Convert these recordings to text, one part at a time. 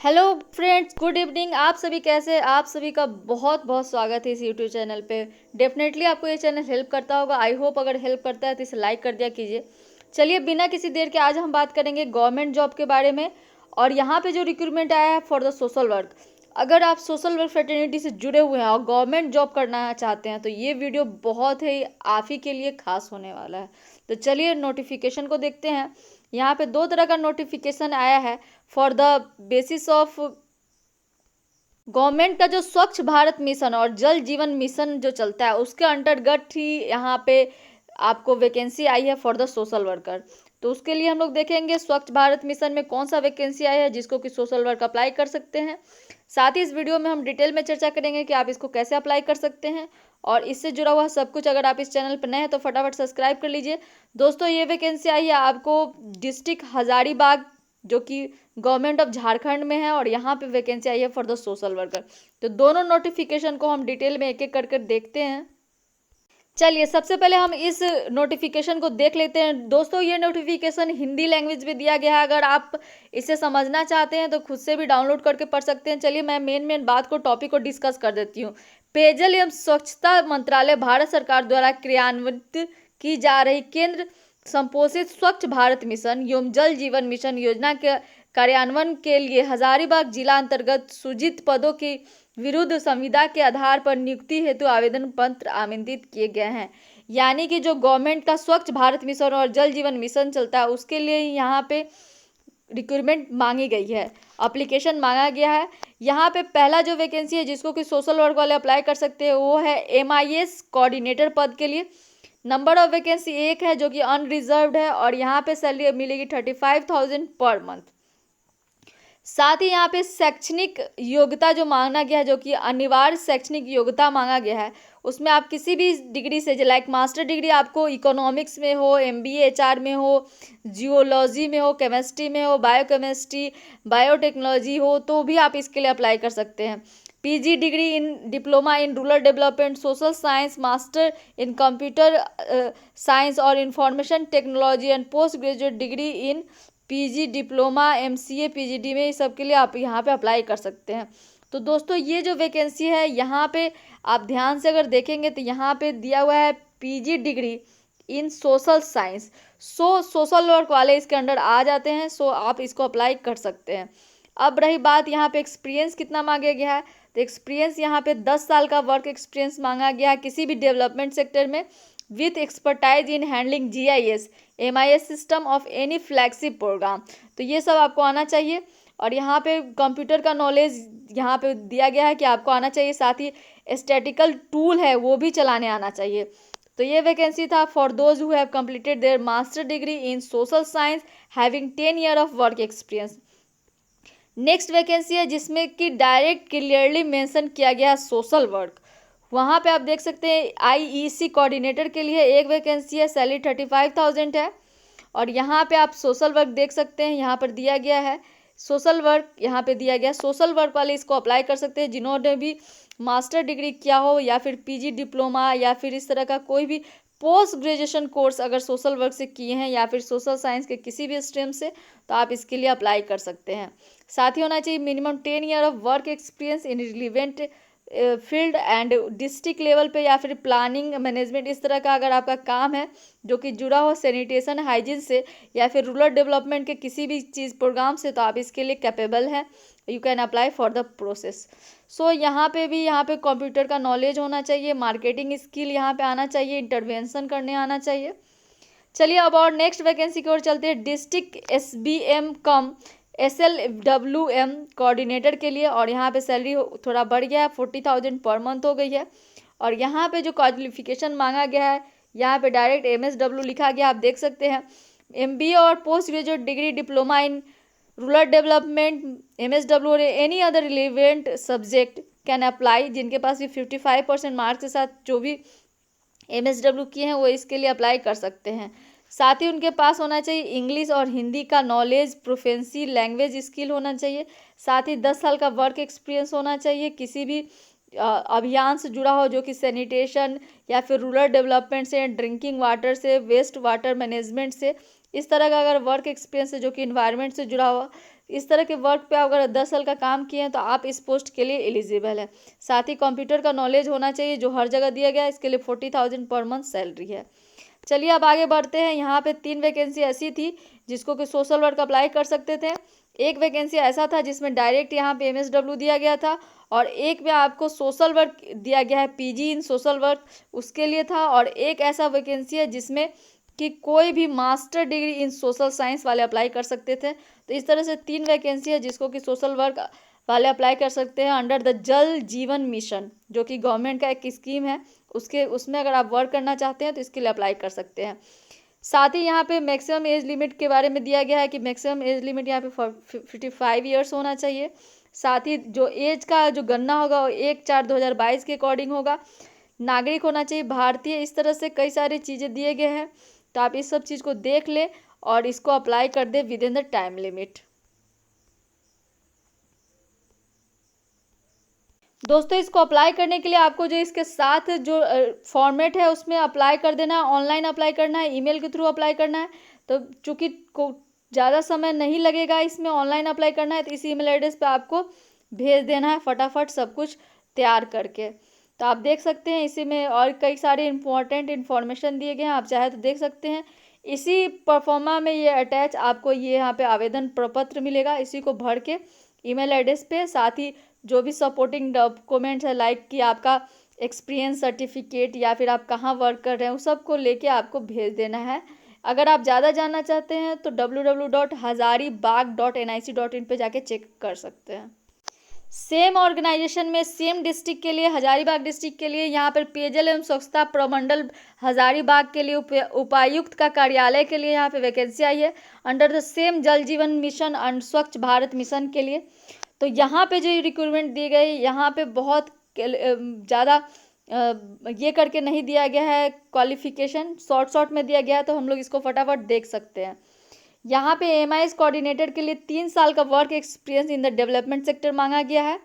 Hello friends, good evening. आप सभी कैसे? आप सभी का बहुत बहुत स्वागत है इस यूट्यूब चैनल पे। डेफिनेटली आपको ये चैनल हेल्प करता होगा। आई होप अगर हेल्प करता है तो इसे लाइक कर दिया कीजिए। चलिए बिना किसी देर के आज हम बात करेंगे गवर्नमेंट जॉब के बारे में। और यहाँ पे जो रिक्रूटमेंट आया है फॉर द सोशल वर्क, अगर आप सोशल वर्क फ्रेटर्निटी से जुड़े हुए हैं और गवर्नमेंट जॉब करना चाहते हैं तो ये वीडियो बहुत ही आप ही के लिए खास होने वाला है। तो चलिए नोटिफिकेशन को देखते हैं। यहाँ पे दो तरह का नोटिफिकेशन आया है for the basis of government का जो स्वच्छ भारत मिशन और जल जीवन मिशन जो चलता है उसके अंतर्गत ही यहाँ पे आपको वैकेंसी आई है फॉर द सोशल वर्कर। तो उसके लिए हम लोग देखेंगे स्वच्छ भारत मिशन में कौन सा वैकेंसी आई है जिसको कि सोशल वर्क अप्लाई कर सकते हैं। साथ ही इस वीडियो में हम डिटेल में चर्चा करेंगे कि आप इसको कैसे अप्लाई कर सकते हैं और इससे जुड़ा हुआ सब कुछ। अगर आप इस चैनल पर नए हैं तो फटाफट सब्सक्राइब कर लीजिए। दोस्तों ये वैकेंसी आई है आपको डिस्ट्रिक्ट हजारीबाग जो कि गवर्नमेंट ऑफ झारखंड में है और यहाँ पे वैकेंसी आई है फॉर द सोशल वर्कर। तो दोनों नोटिफिकेशन को हम डिटेल में एक एक करके देखते हैं। चलिए सबसे पहले हम इस नोटिफिकेशन को देख लेते हैं। दोस्तों ये नोटिफिकेशन हिंदी लैंग्वेज में दिया गया है। अगर आप इसे समझना चाहते हैं तो खुद से भी डाउनलोड करके पढ़ सकते हैं। चलिए मैं मेन बात को टॉपिक को डिस्कस कर देती हूँ। पेयजल एवं स्वच्छता मंत्रालय भारत सरकार द्वारा क्रियान्वित की जा रही केंद्र संपोषित स्वच्छ भारत मिशन एवं जल जीवन मिशन योजना के कार्यान्वयन के लिए हजारीबाग जिला अंतर्गत सृजित पदों की विरुद्ध संविदा के आधार पर नियुक्ति हेतु आवेदन पत्र आमंत्रित किए गए हैं। यानी कि जो गवर्नमेंट का स्वच्छ भारत मिशन और जल जीवन मिशन चलता है उसके लिए यहाँ पे रिक्रूटमेंट मांगी गई है, एप्लीकेशन मांगा गया है। यहाँ पे पहला जो वैकेंसी है जिसको कि सोशल वर्क वाले अप्लाई कर सकते हैं वो है MIS कोऑर्डिनेटर पद के लिए। नंबर ऑफ वैकेंसी एक है जो कि अनरिजर्व्ड है और यहाँ पे सैलरी मिलेगी 35,000 पर मंथ। साथ ही यहाँ पे शैक्षणिक योग्यता जो मांगा गया है जो कि अनिवार्य शैक्षणिक योग्यता मांगा गया है उसमें आप किसी भी डिग्री से लाइक मास्टर डिग्री आपको इकोनॉमिक्स में हो, MBA HR में हो, जियोलॉजी में हो, केमिस्ट्री में हो, बायोकेमिस्ट्री, बायोटेक्नोलॉजी हो तो भी आप इसके लिए अप्लाई कर सकते हैं। PG degree in diploma in rural development, social science, master in computer science और information technology and post graduate degree in PG diploma MCA PGD में, इस सब के लिए आप यहाँ पे अप्लाई कर सकते हैं। तो दोस्तों ये जो वैकेंसी है यहाँ पे आप ध्यान से अगर देखेंगे तो यहाँ पे दिया हुआ है PG डिग्री इन सोशल साइंस। सोशल वर्क वाले इसके अंडर आ जाते हैं। आप इसको अप्लाई कर सकते हैं। अब रही बात यहाँ पे एक्सपीरियंस कितना मांगा गया है तो एक्सपीरियंस यहाँ पे 10 साल का वर्क एक्सपीरियंस मांगा गया है किसी भी डेवलपमेंट सेक्टर में with expertise in handling GIS MIS system of any flagship programme. तो ये सब आपको आना चाहिए। और यहाँ पे कंप्यूटर का नॉलेज यहाँ पे दिया गया है कि आपको आना चाहिए। साथ ही स्टैटिकल टूल है वो भी चलाने आना चाहिए। तो ये वैकेंसी था for those who have completed their master degree in social science having 10 year of work experience. Next vacancy है जिसमें कि डायरेक्ट क्लियरली मेंशन किया गया है सोशल वर्क। वहाँ पे आप देख सकते हैं IEC कोऑर्डिनेटर के लिए एक वैकेंसी है, सैलरी 35,000 है। और यहाँ पे आप सोशल वर्क देख सकते हैं, यहाँ पर दिया गया है सोशल वर्क, यहाँ पे दिया गया सोशल वर्क वाले इसको अप्लाई कर सकते हैं जिन्होंने भी मास्टर डिग्री किया हो या फिर PG डिप्लोमा या फिर इस तरह का कोई भी पोस्ट ग्रेजुएशन कोर्स अगर सोशल वर्क से किए हैं या फिर सोशल साइंस के किसी भी स्ट्रीम से तो आप इसके लिए अप्लाई कर सकते हैं। साथ ही होना चाहिए minimum 10 year of work experience in relevant field and district level पे या फिर प्लानिंग मैनेजमेंट इस तरह का अगर आपका काम है जो कि जुड़ा हो सैनिटेशन हाइजीन से या फिर रूरल डेवलपमेंट के किसी भी चीज़ प्रोग्राम से तो आप इसके लिए कैपेबल हैं। You can apply for the process. यहाँ पे भी यहाँ पे कंप्यूटर का नॉलेज होना चाहिए, मार्केटिंग स्किल यहाँ पे आना चाहिए, इंटरवेंशन करने आना चाहिए। चलिए अब और नेक्स्ट वैकेंसी की ओर चलते हैं। डिस्ट्रिक्ट SBM कम SLWM कोऑर्डिनेटर के लिए और यहाँ पे सैलरी थोड़ा बढ़ गया है, 40,000 पर मंथ हो गई है। और यहाँ पे जो क्वालिफिकेशन मांगा गया है यहाँ पे डायरेक्ट MSW लिखा गया, आप देख सकते हैं। MBA और post graduate degree diploma in rural development MSW और any other relevant subject can apply. जिनके पास भी 55% मार्क्स के साथ जो भी MSW किए हैं वो इसके लिए अप्लाई कर सकते हैं। साथ ही उनके पास होना चाहिए इंग्लिश और हिंदी का नॉलेज, प्रोफेंसी लैंग्वेज स्किल होना चाहिए। साथ ही 10 साल का वर्क एक्सपीरियंस होना चाहिए किसी भी अभियान से जुड़ा हो जो कि सैनिटेशन या फिर रूरल डेवलपमेंट से, ड्रिंकिंग वाटर से, वेस्ट वाटर मैनेजमेंट से, इस तरह का अगर वर्क एक्सपीरियंस है जो कि इन्वायरमेंट से जुड़ा हुआ इस तरह के वर्क पे अगर 10 साल का काम किए हैं तो आप इस पोस्ट के लिए एलिजिबल है। साथ ही कंप्यूटर का नॉलेज होना चाहिए जो हर जगह दिया गया है। इसके लिए 40,000 पर मंथ सैलरी है। चलिए अब आगे बढ़ते हैं। यहाँ पे 3 वैकेंसी ऐसी थी जिसको कि सोशल वर्क अप्लाई कर सकते थे। एक वैकेंसी ऐसा था जिसमें डायरेक्ट यहाँ पे MSW दिया गया था, और एक में आपको सोशल वर्क दिया गया है, PG इन सोशल वर्क, उसके लिए था। और एक ऐसा वैकेंसी है जिसमें कि कोई भी master degree in social science वाले अप्लाई कर सकते थे। तो इस तरह से 3 वैकेंसी है जिसको कि सोशल वर्क वाले अप्लाई कर सकते हैं अंडर द जल जीवन मिशन, जो कि गवर्नमेंट का एक स्कीम है। उसमें अगर आप वर्क करना चाहते हैं तो इसके लिए अप्लाई कर सकते हैं। साथ ही यहाँ पे मैक्सिमम एज लिमिट के बारे में दिया गया है कि मैक्सिमम एज लिमिट यहाँ पे 55 ईयर्स होना चाहिए। साथ ही जो एज का जो गणना होगा वो 1/4/2022 के अकॉर्डिंग होगा। नागरिक होना चाहिए भारतीय। इस तरह से कई सारी चीज़ें दिए गए हैं, तो आप इस सब चीज़ को देख ले और इसको अप्लाई कर दे within the time limit. दोस्तों इसको अप्लाई करने के लिए आपको जो इसके साथ जो फॉर्मेट है उसमें अप्लाई कर देना है। ऑनलाइन अप्लाई करना है, ईमेल के थ्रू अप्लाई करना है। तो चूँकि को ज़्यादा समय नहीं लगेगा इसमें ऑनलाइन अप्लाई करना है, तो इसी ईमेल एड्रेस पे आपको भेज देना है फटाफट सब कुछ तैयार करके। तो आप देख सकते हैं इसी में और कई सारे इंपॉर्टेंट इन्फॉर्मेशन दिए गए हैं, आप चाहे तो देख सकते हैं। इसी परफॉर्मा में ये अटैच आपको ये यहाँ पे आवेदन प्रपत्र मिलेगा, इसी को भर के ईमेल एड्रेस पे, साथ ही जो भी सपोर्टिंग डॉक्यूमेंट्स है लाइक कि आपका एक्सपीरियंस सर्टिफिकेट या फिर आप कहाँ वर्क कर रहे हैं, उस सब को लेके आपको भेज देना है। अगर आप ज़्यादा जानना चाहते हैं तो www.hazaribagh.nic.in पे जाके चेक कर सकते हैं। सेम ऑर्गेनाइजेशन में सेम डिस्ट्रिक्ट के लिए, हजारीबाग डिस्ट्रिक्ट के लिए यहाँ पर पेयजल एवं स्वच्छता प्रमंडल हजारीबाग के लिए उपायुक्त का कार्यालय के लिए यहाँ पे वैकेंसी आई है अंडर द सेम जल जीवन मिशन एंड स्वच्छ भारत मिशन के लिए। तो यहाँ पे जो रिक्रूटमेंट दी गई, यहाँ पे बहुत ज़्यादा ये करके नहीं दिया गया है, क्वालिफिकेशन शॉर्ट में दिया गया है, तो हम लोग इसको फटाफट देख सकते हैं। यहाँ पे MIS कोऑर्डिनेटर के लिए 3 साल का work experience in the development sector मांगा गया है,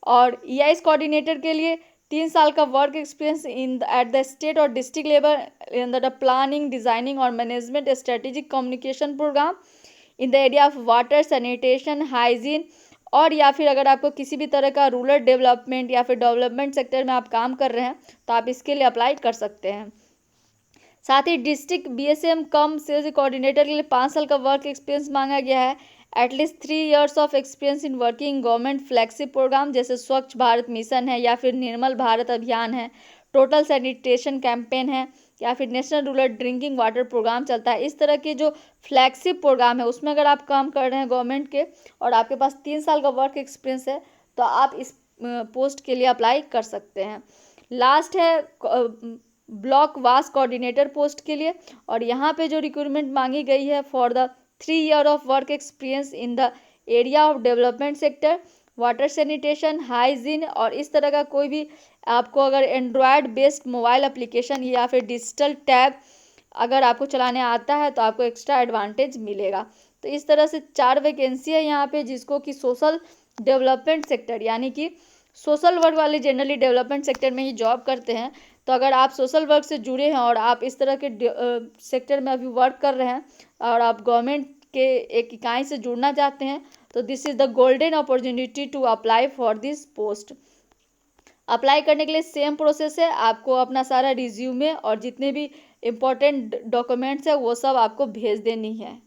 और EIS कोऑर्डिनेटर के लिए 3 साल का work experience at the state और district level in the planning, designing और management strategic communication programme in the area of water, sanitation, hygiene, और या फिर अगर आपको किसी भी तरह का रूरल डेवलपमेंट या फिर डेवलपमेंट सेक्टर में आप काम कर रहे हैं तो आप इसके लिए अप्लाई कर सकते हैं। साथ ही डिस्ट्रिक्ट BSM कम सेल्स कोऑर्डिनेटर के लिए 5 साल का वर्क एक्सपीरियंस मांगा गया है। At least 3 years of experience in working government flagship programme जैसे स्वच्छ भारत मिशन है या फिर निर्मल भारत अभियान है, टोटल सैनिटेशन कैंपेन है या फिर national rural drinking water programme चलता है। इस तरह के जो फ्लैगशिप प्रोग्राम है उसमें अगर आप काम कर रहे हैं गवर्नमेंट के और आपके पास 3 साल का वर्क एक्सपीरियंस है तो आप इस पोस्ट के लिए अप्लाई कर सकते हैं। लास्ट है ब्लॉक वास कोऑर्डिनेटर पोस्ट के लिए, और यहाँ पे जो रिक्रूटमेंट मांगी गई है for the 3 year of work experience in the area of development sector, water sanitation, hygiene, और इस तरह का कोई भी आपको अगर एंड्रॉयड बेस्ड मोबाइल एप्लीकेशन या फिर डिजिटल टैब अगर आपको चलाने आता है तो आपको एक्स्ट्रा एडवांटेज मिलेगा। तो इस तरह से 4 वैकेंसी है यहाँ पे जिसको कि सोशल डेवलपमेंट सेक्टर यानी कि सोशल वर्क वाले जनरली डेवलपमेंट सेक्टर में ही जॉब करते हैं। तो अगर आप सोशल वर्क से जुड़े हैं और आप इस तरह के सेक्टर में अभी वर्क कर रहे हैं और आप गवर्नमेंट के एक इकाई से जुड़ना चाहते हैं तो this is the golden opportunity to apply for this post. Apply करने के लिए सेम प्रोसेस है, आपको अपना सारा रिज्यूमे और जितने भी इम्पोर्टेंट डॉक्यूमेंट्स है वो सब आपको भेज देनी है।